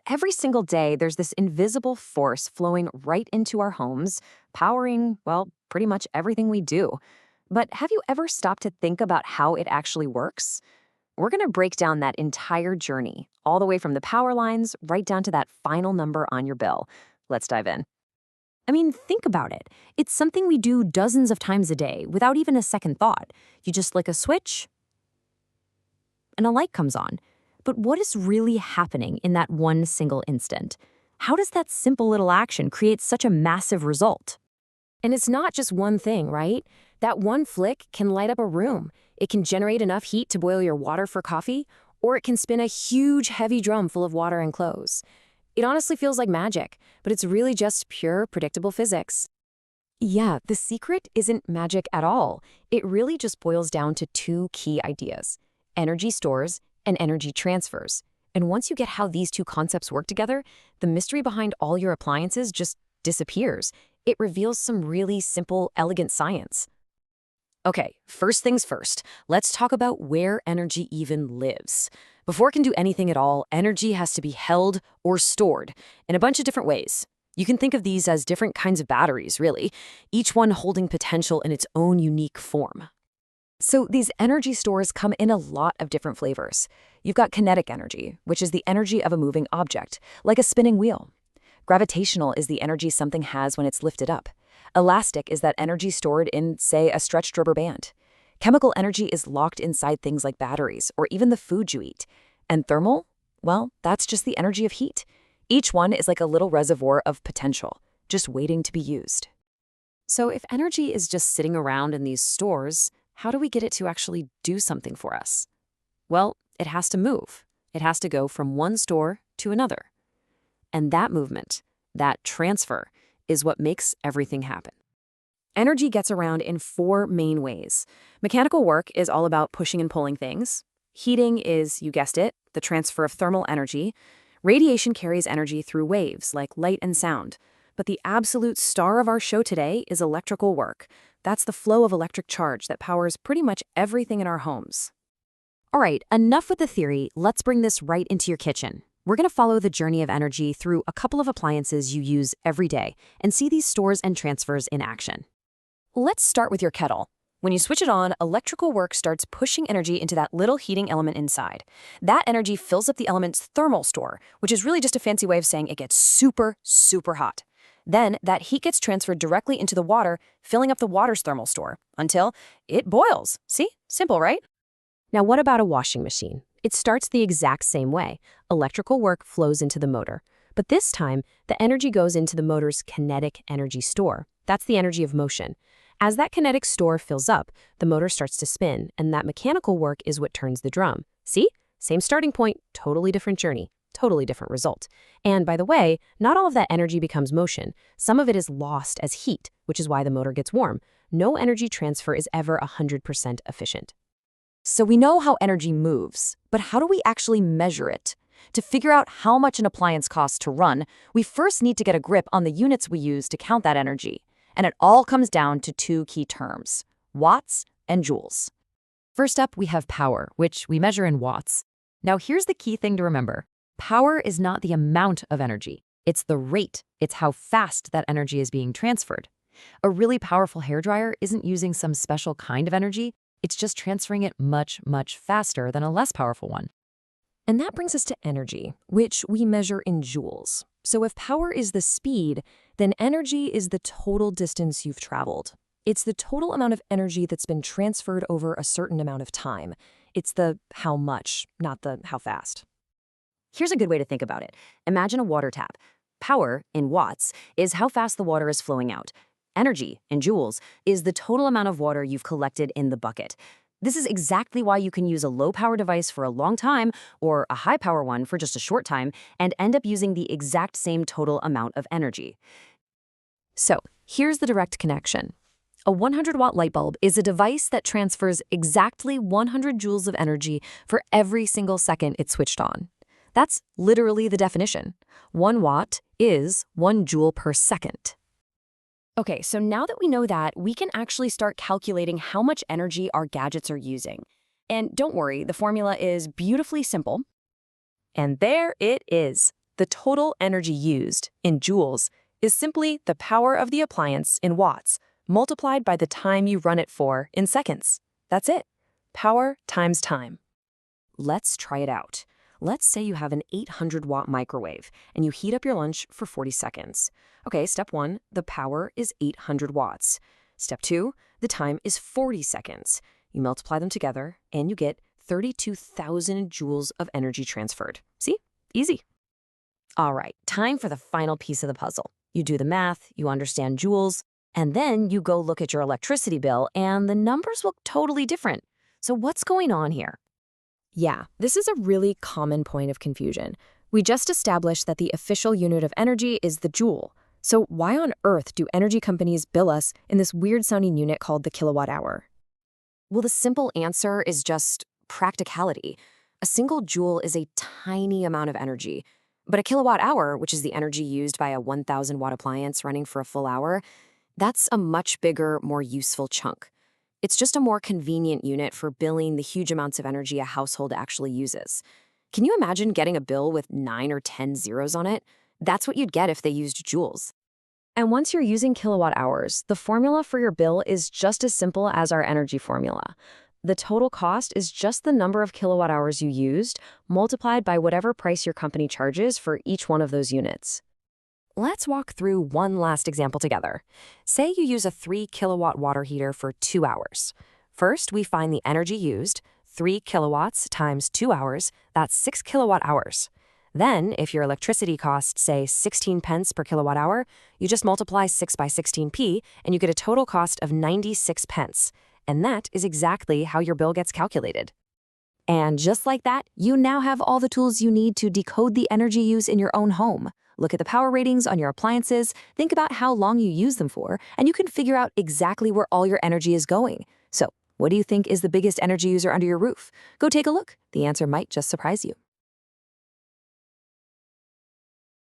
Every single day there's this invisible force flowing right into our homes, powering, well, pretty much everything we do. But have you ever stopped to think about how it actually works? We're going to break down that entire journey, all the way from the power lines right down to that final number on your bill. Let's dive in. Think about it. It's something we do dozens of times a day without even a second thought. You just flick a switch and a light comes on. But what is really happening in that one single instant? How does that simple little action create such a massive result? And it's not just one thing, right? That one flick can light up a room. It can generate enough heat to boil your water for coffee, or it can spin a huge, heavy drum full of water and clothes. It honestly feels like magic, but it's really just pure, predictable physics. Yeah, the secret isn't magic at all. It really just boils down to two key ideas: energy stores and energy transfers. And once you get how these two concepts work together, the mystery behind all your appliances just disappears. It reveals some really simple, elegant science. Okay, first things first, let's talk about where energy even lives. Before it can do anything at all, energy has to be held or stored in a bunch of different ways. You can think of these as different kinds of batteries, really, each one holding potential in its own unique form. So these energy stores come in a lot of different flavors. You've got kinetic energy, which is the energy of a moving object, like a spinning wheel. Gravitational is the energy something has when it's lifted up. Elastic is that energy stored in, say, a stretched rubber band. Chemical energy is locked inside things like batteries or even the food you eat. And thermal? Well, that's just the energy of heat. Each one is like a little reservoir of potential, just waiting to be used. So if energy is just sitting around in these stores, how do we get it to actually do something for us? Well, it has to move. It has to go from one store to another. And that movement, that transfer, is what makes everything happen. Energy gets around in four main ways. Mechanical work is all about pushing and pulling things. Heating is, you guessed it, the transfer of thermal energy. Radiation carries energy through waves, like light and sound. But the absolute star of our show today is electrical work. That's the flow of electric charge that powers pretty much everything in our homes. All right, enough with the theory. Let's bring this right into your kitchen. We're going to follow the journey of energy through a couple of appliances you use every day and see these stores and transfers in action. Let's start with your kettle. When you switch it on, electrical work starts pushing energy into that little heating element inside. That energy fills up the element's thermal store, which is really just a fancy way of saying it gets super, super hot. Then that heat gets transferred directly into the water, filling up the water's thermal store until it boils. See? Simple, right? Now, what about a washing machine? It starts the exact same way. Electrical work flows into the motor. But this time, the energy goes into the motor's kinetic energy store. That's the energy of motion. As that kinetic store fills up, the motor starts to spin, and that mechanical work is what turns the drum. See? Same starting point, totally different journey, totally different result. And by the way, not all of that energy becomes motion. Some of it is lost as heat, which is why the motor gets warm. No energy transfer is ever 100% efficient. So we know how energy moves, but how do we actually measure it? To figure out how much an appliance costs to run, we first need to get a grip on the units we use to count that energy. And it all comes down to two key terms: watts and joules. First up, we have power, which we measure in watts. Now here's the key thing to remember. Power is not the amount of energy. It's the rate. It's how fast that energy is being transferred. A really powerful hairdryer isn't using some special kind of energy. It's just transferring it much, much faster than a less powerful one. And that brings us to energy, which we measure in joules. So if power is the speed, then energy is the total distance you've traveled. It's the total amount of energy that's been transferred over a certain amount of time. It's the how much, not the how fast. Here's a good way to think about it. Imagine a water tap. Power, in watts, is how fast the water is flowing out. Energy, in joules, is the total amount of water you've collected in the bucket. This is exactly why you can use a low-power device for a long time or a high-power one for just a short time and end up using the exact same total amount of energy. So, here's the direct connection. A 100-watt light bulb is a device that transfers exactly 100 joules of energy for every single second it's switched on. That's literally the definition. 1 watt is 1 joule per second. Okay, so now that we know that, we can actually start calculating how much energy our gadgets are using. And don't worry, the formula is beautifully simple. And there it is. The total energy used, in joules, is simply the power of the appliance in watts, multiplied by the time you run it for in seconds. That's it. Power times time. Let's try it out. Let's say you have an 800-watt microwave, and you heat up your lunch for 40 seconds. Okay, step 1, the power is 800 watts. Step 2, the time is 40 seconds. You multiply them together, and you get 32,000 joules of energy transferred. See? Easy. All right, time for the final piece of the puzzle. You do the math, you understand joules, and then you go look at your electricity bill, and the numbers look totally different. So what's going on here? Yeah, this is a really common point of confusion. We just established that the official unit of energy is the joule. So why on earth do energy companies bill us in this weird-sounding unit called the kilowatt hour? Well, the simple answer is just practicality. A single joule is a tiny amount of energy. But a kilowatt hour, which is the energy used by a 1,000-watt appliance running for a full hour, that's a much bigger, more useful chunk. It's just a more convenient unit for billing the huge amounts of energy a household actually uses. Can you imagine getting a bill with 9 or 10 zeros on it? That's what you'd get if they used joules. And once you're using kilowatt hours, the formula for your bill is just as simple as our energy formula. The total cost is just the number of kilowatt hours you used, multiplied by whatever price your company charges for each one of those units. Let's walk through one last example together. Say you use a 3-kilowatt water heater for 2 hours. First, we find the energy used, 3 kilowatts times 2 hours, that's 6 kilowatt hours. Then, if your electricity costs, say, 16 pence per kilowatt hour, you just multiply 6 by 16p, and you get a total cost of 96 pence. And that is exactly how your bill gets calculated. And just like that, you now have all the tools you need to decode the energy use in your own home. Look at the power ratings on your appliances, think about how long you use them for, and you can figure out exactly where all your energy is going. So, what do you think is the biggest energy user under your roof? Go take a look. The answer might just surprise you.